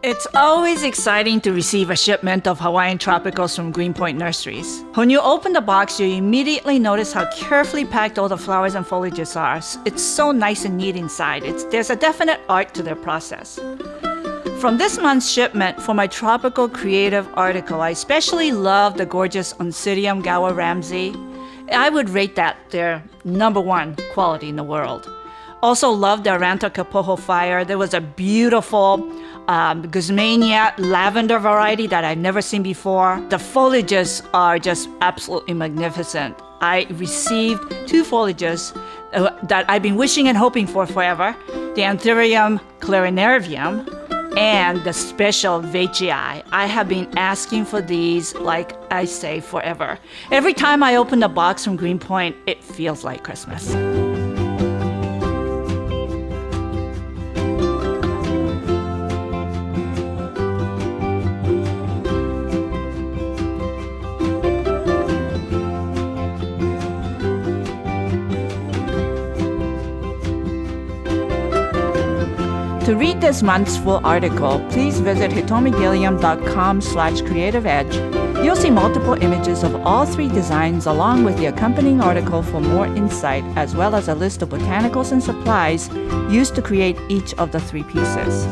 It's always exciting to receive a shipment of Hawaiian Tropicals from Green Point Nurseries. When you open the box, you immediately notice how carefully packed all the flowers and foliages are. It's so nice and neat inside. There's a definite art to their process. From this month's shipment for my tropical creative article, I especially love the gorgeous Oncidium Gower Ramsey. I would rate that their #1 quality in the world. Also love the Aranta Kapoho Fire. There was a beautiful Guzmania lavender variety that I've never seen before. The foliages are just absolutely magnificent. I received 2 foliages that I've been wishing and hoping for forever. The Anthurium clarinervium and the special veitchii. I have been asking for these, like I say, forever. Every time I open the box from Green Point, it feels like Christmas. To read this month's full article, please visit hitomigilliam.com/creativeedge. You'll see multiple images of all 3 designs along with the accompanying article for more insight, as well as a list of botanicals and supplies used to create each of the 3 pieces.